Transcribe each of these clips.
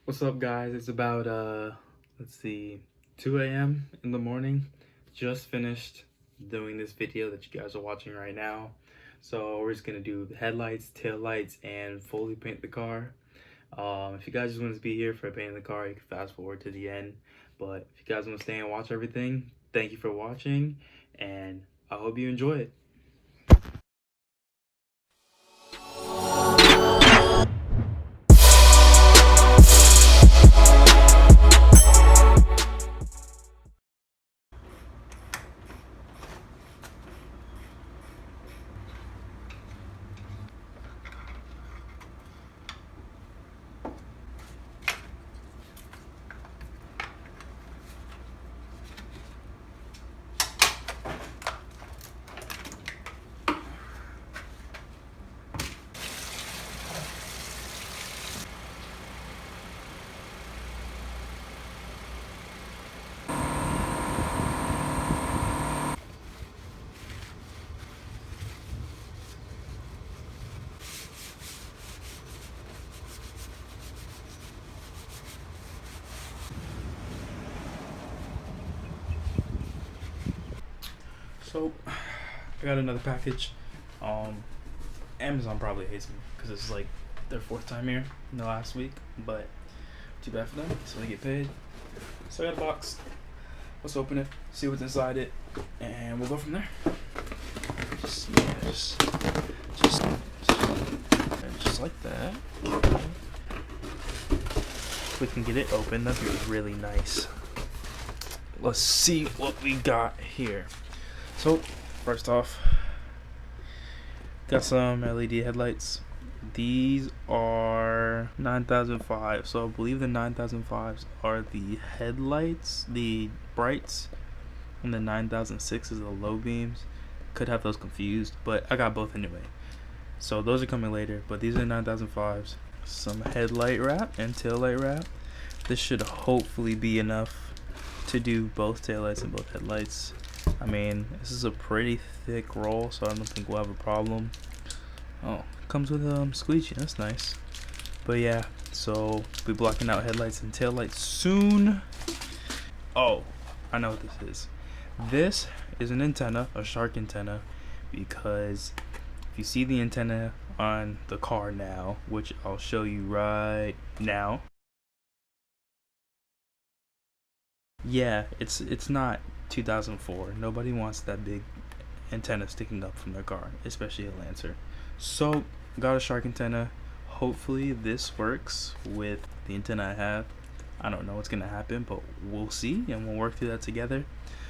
What's up, guys? It's about let's see, 2 a.m. in the morning. Just finished doing this video that you guys are watching right now. So we're just gonna do the headlights, tail lights, and fully paint the car. If you guys just want to be here for painting the car, you can fast forward to the end. But if you guys want to stay and watch everything, thank you for watching, and I hope you enjoy it. So I got another package. Amazon probably hates me because this is like their fourth time here in the last week, but too bad for them. So they get paid. So I got a box. Let's open it, see what's inside it, and we'll go from there. Just like that. If we can get it open, that'd be really nice. Let's see what we got here. So, first off, got some LED headlights. These are 9005, so I believe the 9005s are the headlights, the brights, and the 9006 is the low beams. Could have those confused, but I got both anyway. So those are coming later, but these are the 9005s. Some headlight wrap and tail light wrap. This should hopefully be enough to do both taillights and both headlights. I mean, this is a pretty thick roll, so I don't think we'll have a problem. Oh, comes with squeegee, that's nice. But yeah, so we'll be blocking out headlights and taillights soon. Oh, I know what this is. This is an antenna, a shark antenna, because if you see the antenna on the car now, which I'll show you right now. Yeah, it's not 2004. Nobody wants that big antenna sticking up from their car, especially a Lancer. So got a shark antenna. Hopefully this works with the antenna I have. I don't know what's gonna happen, but we'll see, and we'll work through that together.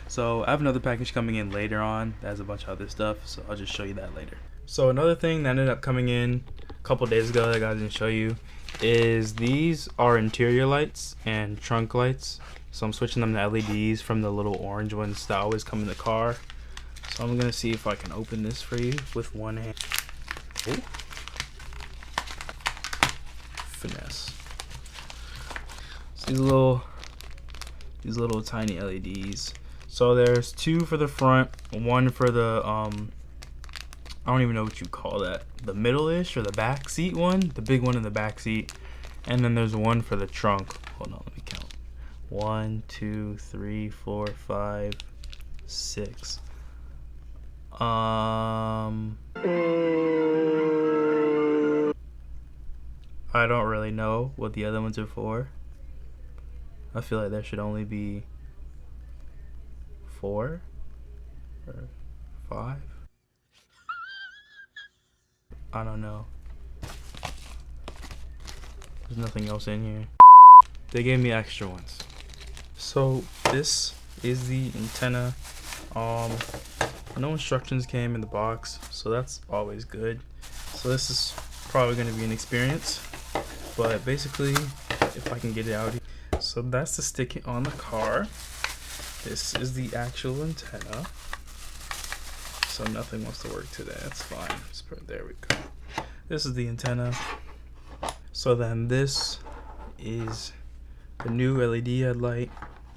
So I have another package coming in later on that has a bunch of other stuff, so I'll just show you that later. So another thing that ended up coming in a couple days ago that I didn't show you is these are interior lights and trunk lights. So I'm switching them to LEDs from the little orange ones that always come in the car. So I'm gonna see if I can open this for you with one hand. Ooh. Finesse. So these little tiny LEDs. So there's two for the front, one for the I don't even know what you call that. The middle-ish or the back seat one, the big one in the back seat, and then there's one for the trunk. Hold on, let me count. 1, 2, 3, 4, 5, 6. I don't really know what the other ones are for. I feel like there should only be 4 or 5. I don't know. There's nothing else in here. They gave me extra ones. So this is the antenna. No instructions came in the box, so that's always good. So this is probably going to be an experience, but basically, if I can get it out here. So that's to stick it on the car. This is the actual antenna. So nothing wants to work today. That's fine. There we go. This is the antenna. So then this is the new LED headlight,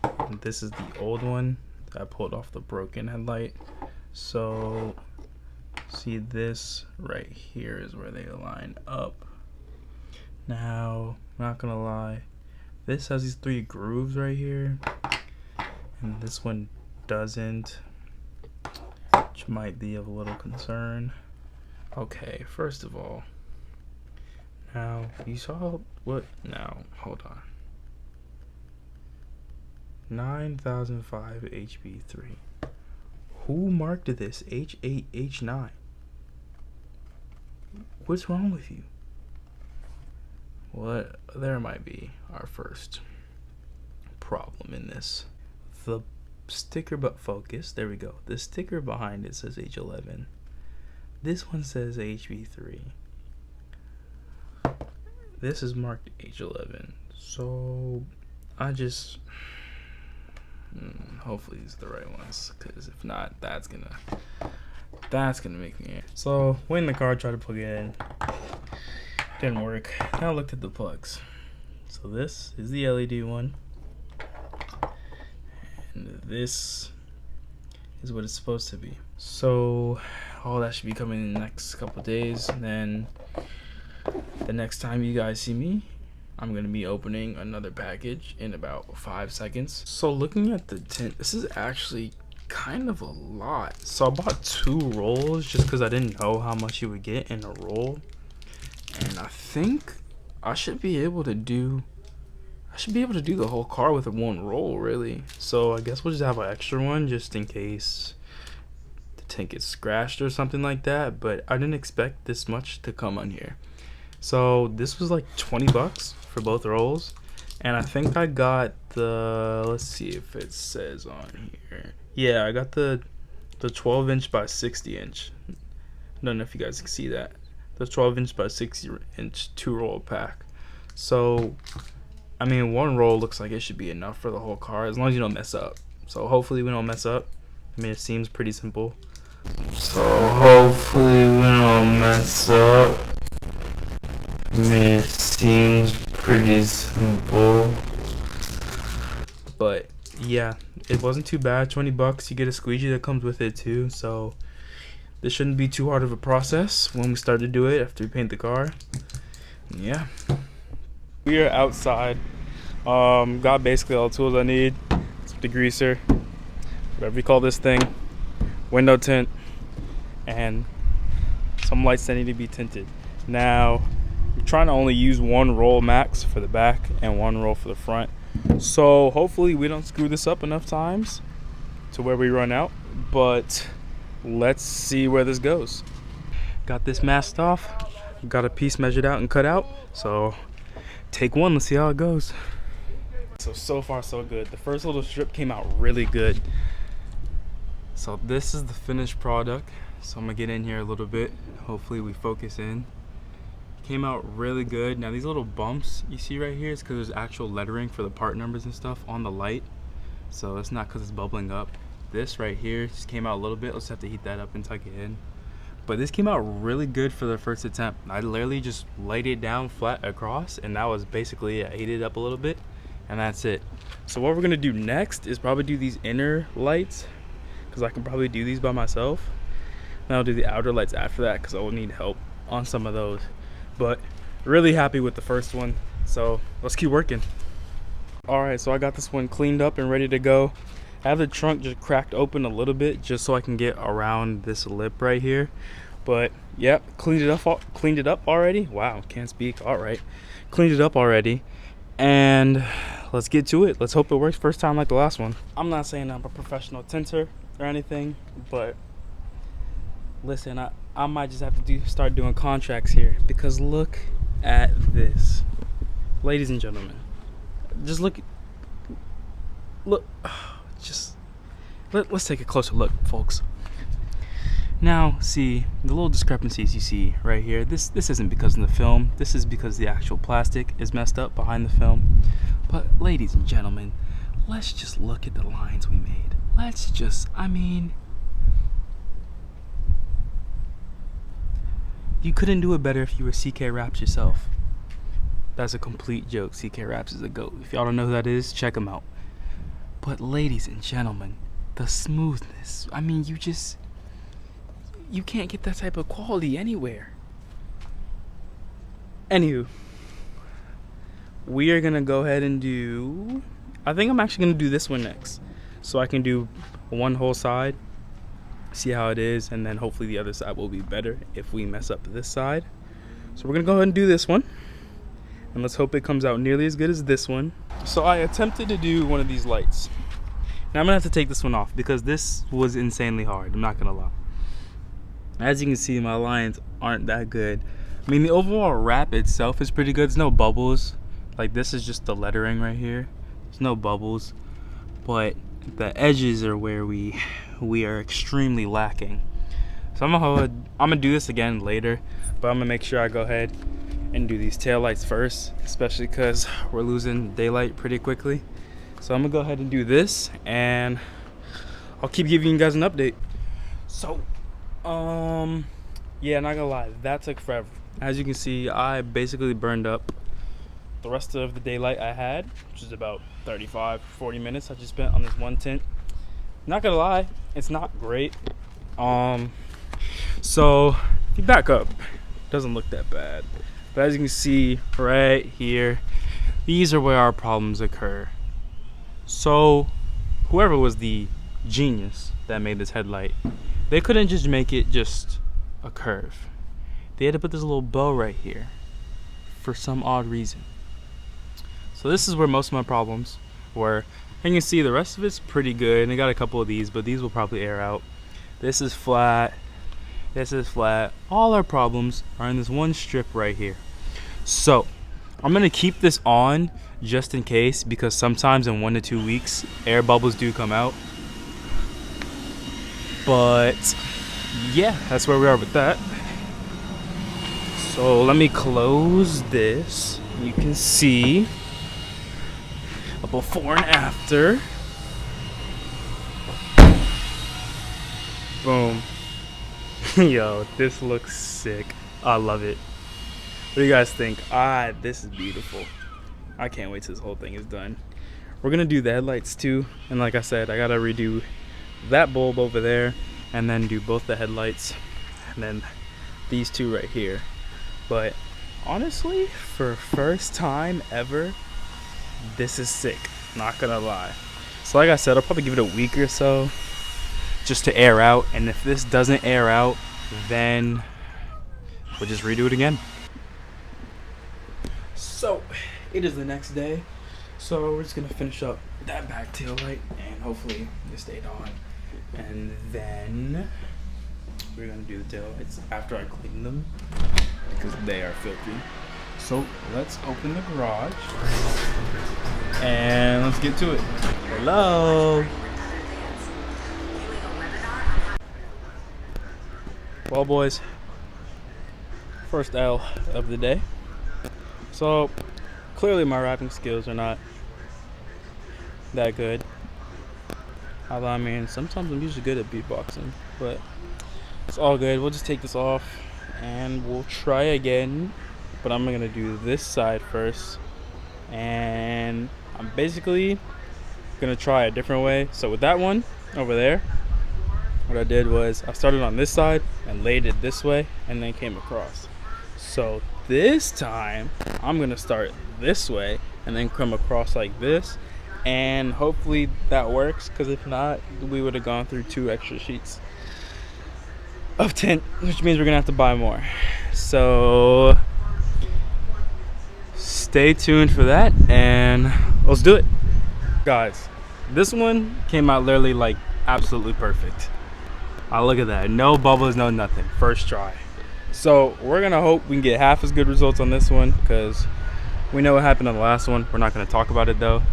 and this is the old one that I pulled off the broken headlight. So see, this right here is where they line up. Now, not gonna lie, This has these 3 grooves right here, and this one doesn't, which might be of a little concern. Okay, first of all, now you saw what? Now hold on. 9005 HB3. Who marked this H8 H9? What's wrong with you? What? There might be our first problem in this. The sticker but focus, there we go. The sticker behind it says H11. This one says HB3. This is marked H11. So I just hopefully these are the right ones, because if not, that's gonna make me. So went in the car, tried to plug it in, didn't work. Now I looked at the plugs. So this is the LED one, and this is what it's supposed to be. So all that should be coming in the next couple days, and then the next time you guys see me, I'm gonna be opening another package in about 5 seconds. So looking at the tint, this is actually kind of a lot. So I bought 2 rolls just because I didn't know how much you would get in a roll, and I think I should be able to do the whole car with 1 roll, really. So I guess we'll just have an extra one just in case the tint gets scratched or something like that. But I didn't expect this much to come on here. So this was like 20 bucks for both rolls, and I think I got the, let's see if it says on here. Yeah, I got the 12 inch by 60 inch. I don't know if you guys can see that. The 12 inch by 60 inch 2 roll pack. So I mean, 1 roll looks like it should be enough for the whole car, as long as you don't mess up. So hopefully we don't mess up. I mean, it seems pretty simple. So hopefully we don't mess up. I mean, it seems pretty simple. But yeah, it wasn't too bad. 20 bucks, you get a squeegee that comes with it too. So this shouldn't be too hard of a process when we start to do it after we paint the car. Yeah. We are outside. Got basically all the tools I need. It's the degreaser, whatever you call this thing, window tint, and some lights that need to be tinted. Now, we're trying to only use 1 roll max for the back and 1 roll for the front. So hopefully we don't screw this up enough times to where we run out. But let's see where this goes. Got this masked off. Got a piece measured out and cut out. So take 1, let's see how it goes. So far so good. The first little strip came out really good. So this is the finished product. So I'm gonna get in here a little bit. Hopefully we focus in. Came out really good. Now these little bumps you see right here is because there's actual lettering for the part numbers and stuff on the light. So it's not because it's bubbling up. This right here just came out a little bit. Let's have to heat that up and tuck it in. But this came out really good for the first attempt. I literally just laid it down flat across, and that was basically it. I heated it up a little bit, and that's it. So what we're gonna do next is probably do these inner lights, because I can probably do these by myself. Then I'll do the outer lights after that, because I will need help on some of those. But really happy with the first one, so let's keep working. All right, so I got this one cleaned up and ready to go. I have the trunk just cracked open a little bit just so I can get around this lip right here. But yep, cleaned it up already. Wow, can't speak. All right, cleaned it up already, and let's get to it. Let's hope it works first time like the last one. I'm not saying I'm a professional tinter or anything, but listen, I might just have to start doing contracts here, because look at this, ladies and gentlemen. Just look. Let's take a closer look, folks. Now, see the little discrepancies you see right here. This isn't because of the film. This is because the actual plastic is messed up behind the film. But ladies and gentlemen, let's just look at the lines we made. I mean, you couldn't do it better if you were CK Raps yourself. That's a complete joke. CK Raps is a GOAT. If y'all don't know who that is, check him out. But ladies and gentlemen, the smoothness. I mean, you can't get that type of quality anywhere. Anywho, we are gonna go ahead and do, I think I'm actually gonna do this one next, so I can do one whole side, see how it is, and then hopefully the other side will be better if we mess up this side. So we're gonna go ahead and do this one, and let's hope it comes out nearly as good as this one. So I attempted to do one of these lights. Now I'm gonna have to take this one off because this was insanely hard, I'm not gonna lie. As you can see, my lines aren't that good. I mean, the overall wrap itself is pretty good. There's no bubbles. Like, this is just the lettering right here. There's no bubbles, but the edges are where we are extremely lacking. So I'm gonna do this again later, but I'm gonna make sure I go ahead and do these taillights first, especially because we're losing daylight pretty quickly. So I'm gonna go ahead and do this, and I'll keep giving you guys an update. So, yeah, not gonna lie, that took forever. As you can see, I basically burned up the rest of the daylight I had, which is about 35-40 minutes I just spent on this one tint. Not gonna lie, it's not great. So if you back up, it doesn't look that bad. But as you can see right here, these are where our problems occur. So whoever was the genius that made this headlight, they couldn't just make it just a curve. They had to put this little bow right here for some odd reason. So this is where most of my problems were. And you can see the rest of it's pretty good. And I got a couple of these, but these will probably air out. This is flat. This is flat. All our problems are in this one strip right here. So I'm gonna keep this on just in case, because sometimes in 1 to 2 weeks air bubbles do come out. But yeah, that's where we are with that. So let me close this. You can see a before and after. Boom. Yo, this looks sick. I love it. What do you guys think? This is beautiful. I can't wait till this whole thing is done. We're gonna do the headlights too, and like I said, I gotta redo that bulb over there, and then do both the headlights, and then these two right here. But honestly, for first time ever, this is sick, not gonna lie. So like I said, I'll probably give it a week or so just to air out, and if this doesn't air out, then we'll just redo it again. So it is the next day, so we're just gonna finish up that back tail light, and hopefully it stayed on, and then we're gonna do the tail lights after I clean them because they are filthy. So let's open the garage and let's get to it. Hello. Well, boys, first L of the day. So clearly my rapping skills are not that good. Although, I mean, sometimes I'm usually good at beatboxing, but it's all good. We'll just take this off and we'll try again. But I'm gonna do this side first, and I'm basically gonna try a different way. So with that one over there, what I did was I started on this side and laid it this way and then came across. So this time I'm gonna start this way and then come across like this, and hopefully that works, because if not, we would have gone through 2 extra sheets of tint, which means we're gonna have to buy more. So stay tuned for that, and let's do it. Guys, this one came out literally like absolutely perfect. Look at that, no bubbles, no nothing, first try. So we're gonna hope we can get half as good results on this one, because we know what happened on the last one. We're not gonna talk about it though,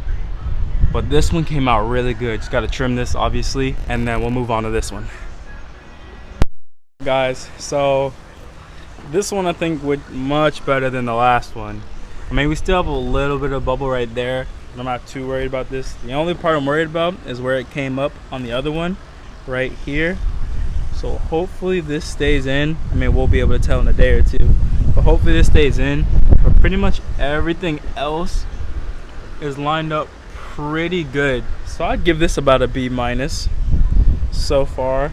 but this one came out really good. Just gotta trim this obviously, and then we'll move on to this one. Guys, so this one I think went much better than the last one. I mean, we still have a little bit of bubble right there, but I'm not too worried about this. The only part I'm worried about is where it came up on the other one right here. So hopefully this stays in. I mean, we'll be able to tell in a day or two, but hopefully this stays in. But pretty much everything else is lined up pretty good. So I'd give this about a B- so far.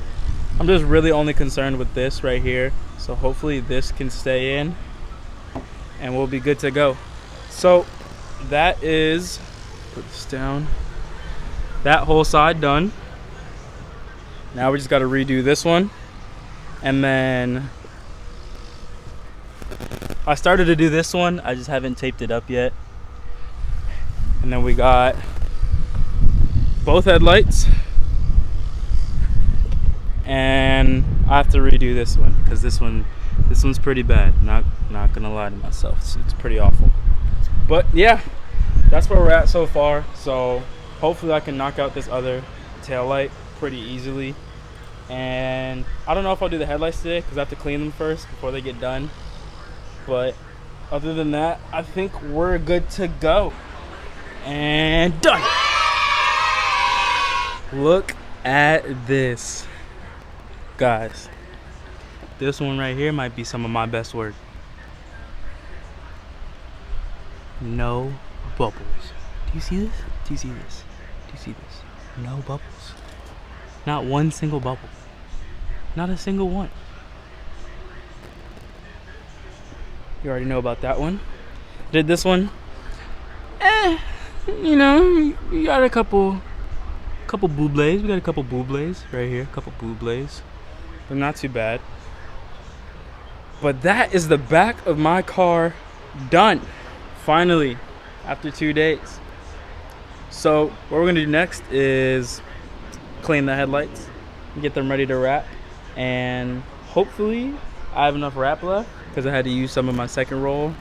I'm just really only concerned with this right here. So hopefully this can stay in and we'll be good to go. So that is, put this down, that whole side done. Now we just got to redo this one. And then I started to do this one, I just haven't taped it up yet. And then we got both headlights, and I have to redo this one because this one's pretty bad. Not gonna lie to myself, it's pretty awful. But yeah, that's where we're at so far. So hopefully I can knock out this other tail light pretty easily. And I don't know if I'll do the headlights today because I have to clean them first before they get done. But other than that, I think we're good to go. And done. Look at this, guys. This one right here might be some of my best work. No bubbles. Do you see this? Do you see this? Do you see this? No bubbles. Not one single bubble. Not a single one. You already know about that one. Did this one. You know, we got a couple bubles. We got a couple bubles right here. A couple bubles. But not too bad. But that is the back of my car done. Finally. After 2 days. So what we're gonna do next is clean the headlights, get them ready to wrap, and hopefully I have enough wrap left because I had to use some of my second roll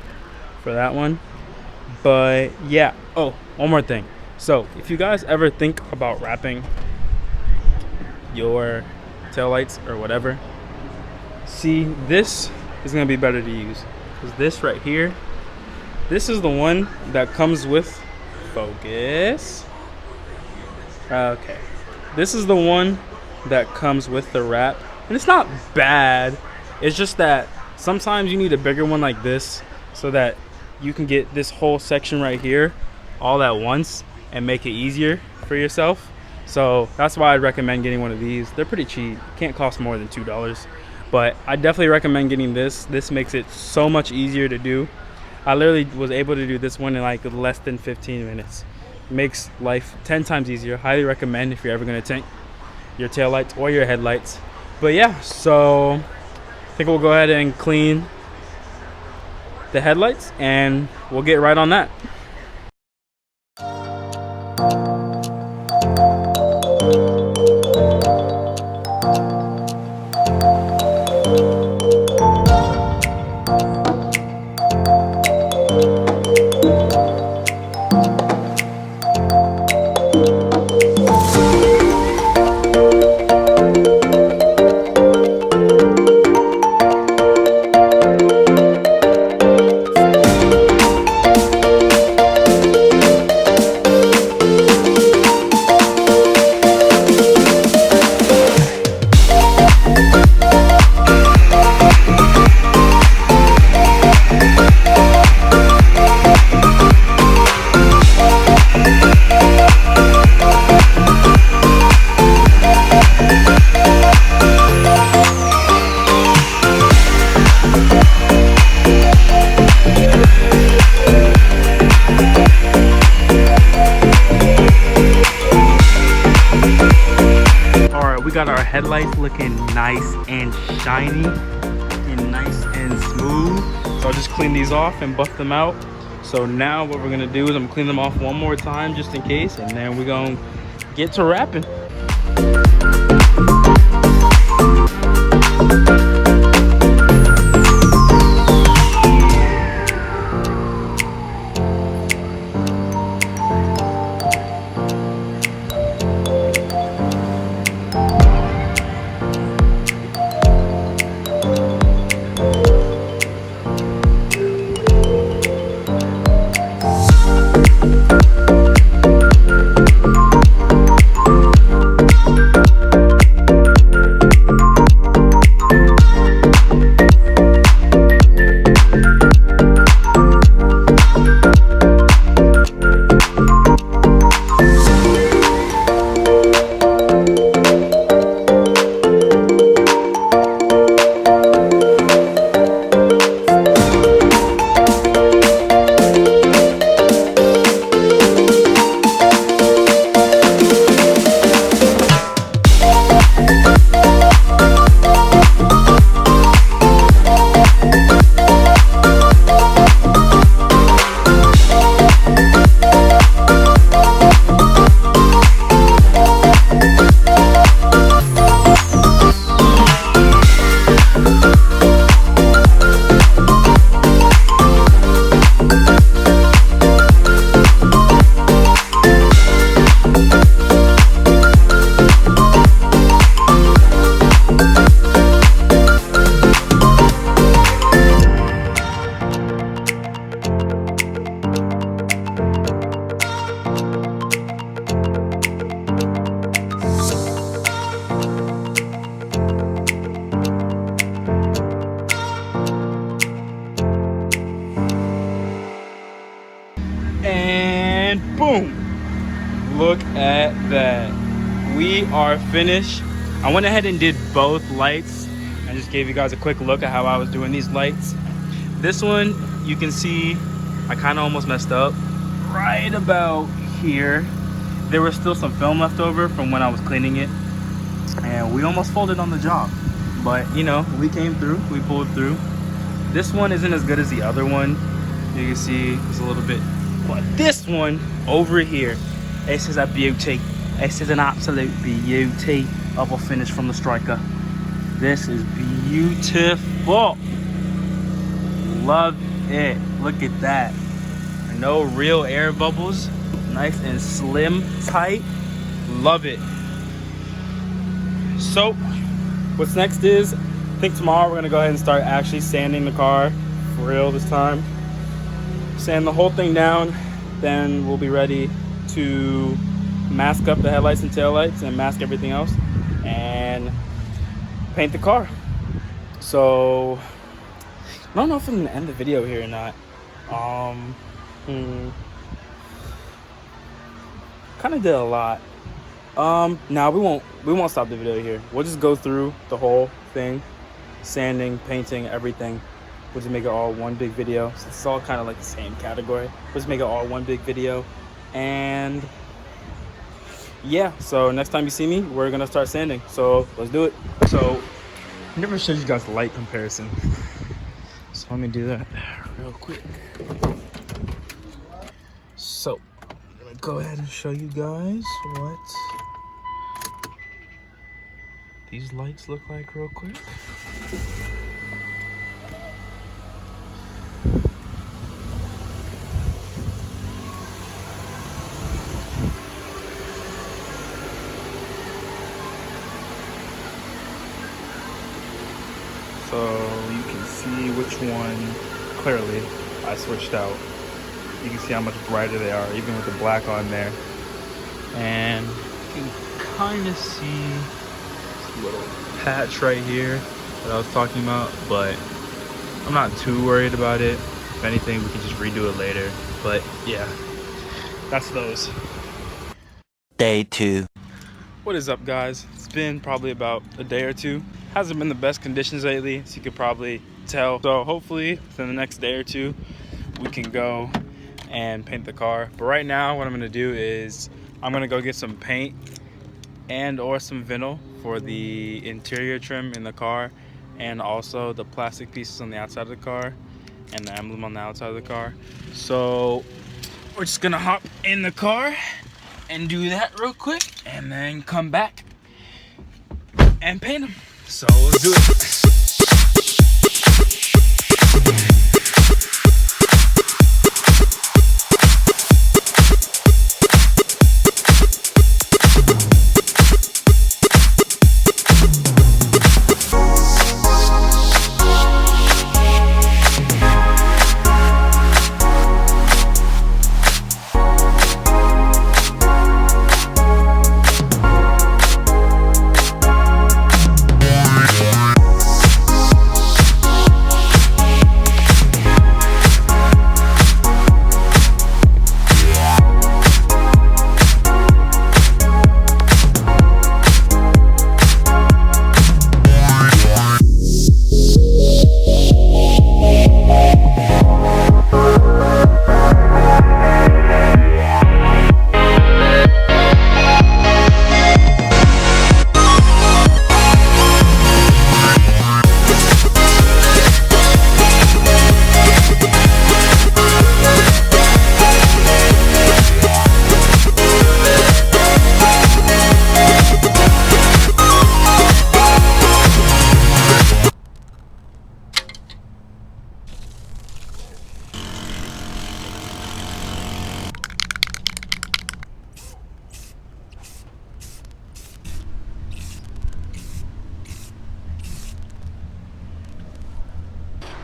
for that one. But yeah, oh, one more thing. So if you guys ever think about wrapping your taillights or whatever, see, this is gonna be better to use because this right here, this is the one that comes with focus. Okay. This is the one that comes with the wrap, and it's not bad. It's just that sometimes you need a bigger one like this so that you can get this whole section right here all at once and make it easier for yourself. So that's why I'd recommend getting one of these. They're pretty cheap. Can't cost more than $2. But I definitely recommend getting this. This makes it so much easier to do. I literally was able to do this one in like less than 15 minutes. Makes life 10 times easier. Highly recommend if you're ever going to tank your taillights or your headlights. But yeah, so I think we'll go ahead and clean the headlights and we'll get right on that. Got our headlights looking nice and shiny and nice and smooth. So I'll just clean these off and buff them out. So now what we're gonna do is I'm gonna clean them off one more time just in case, and then we're gonna get to wrapping. Boom! Look at that. We are finished. I went ahead and did both lights. I just gave you guys a quick look at how I was doing these lights. This one, you can see I kind of almost messed up right about here. There was still some film left over from when I was cleaning it, and we almost folded on the job. But you know, we came through, we pulled through. This one isn't as good as the other one. You can see it's a little bit, but this one over here, this is a beauty. This is an absolute beauty of a finish from the Striker. This is beautiful. Love it. Look at that. No real air bubbles. Nice and slim, tight. Love it. So, what's next is, I think tomorrow we're gonna go ahead and start actually sanding the car for real this time. Sand the whole thing down, then we'll be ready to mask up the headlights and taillights and mask everything else and paint the car. So I don't know if I'm gonna end the video here or not. Kind of did a lot. Nah, we won't stop the video here. We'll just go through the whole thing, sanding, painting, everything. We'll just make it all one big video. So it's all kind of like the same category. We'll just make it all one big video. And yeah, so next time you see me, we're gonna start sanding. So let's do it. So I never showed you guys the light comparison. So let me do that real quick. So I'm gonna go ahead and show you guys what these lights look like real quick. So you can see which one clearly I switched out. You can see how much brighter they are, even with the black on there. And you can kind of see this little patch right here that I was talking about, but I'm not too worried about it. If anything, we can just redo it later. But yeah, that's those. Day 2. What is up, guys? It's been probably about a day or two. Hasn't been the best conditions lately, as you could probably tell. So hopefully within the next day or two, we can go and paint the car. But right now, what I'm gonna do is I'm gonna go get some paint and or some vinyl for the interior trim in the car, and also the plastic pieces on the outside of the car and the emblem on the outside of the car. So we're just gonna hop in the car and do that real quick, and then come back and paint them. So let's do it.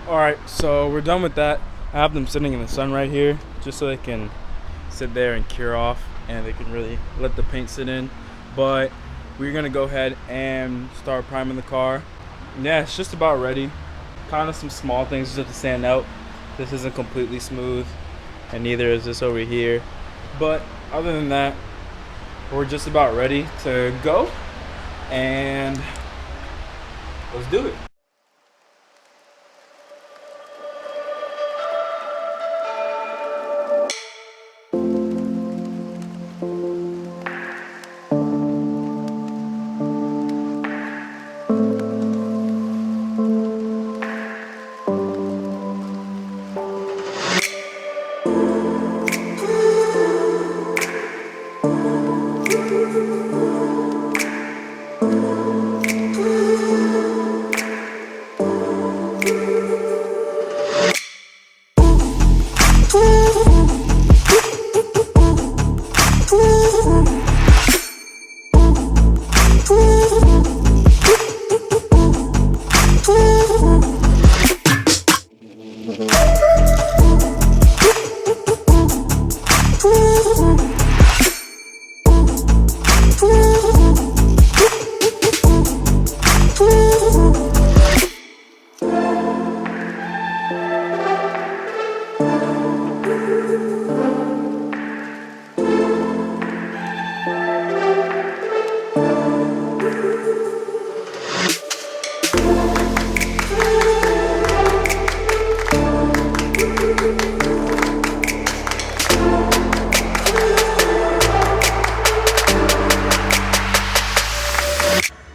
Alright, so we're done with that. I have them sitting in the sun right here just so they can sit there and cure off and they can really let the paint sit in. But we're gonna go ahead and start priming the car. Yeah, it's just about ready. Kind of some small things just to stand out. This isn't completely smooth, and neither is this over here. But other than that, we're just about ready to go, and let's do it.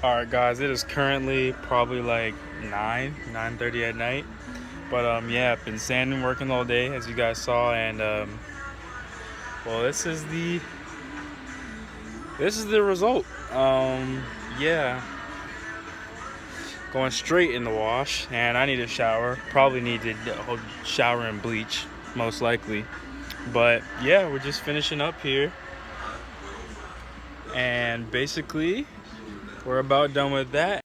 Alright guys, it is currently probably like 9:30 at night. But yeah, I've been sanding, working all day as you guys saw, and well, this is the result. Yeah. Going straight in the wash, and I need a shower. Probably need to shower and bleach, most likely. But yeah, we're just finishing up here. And basically we're about done with that,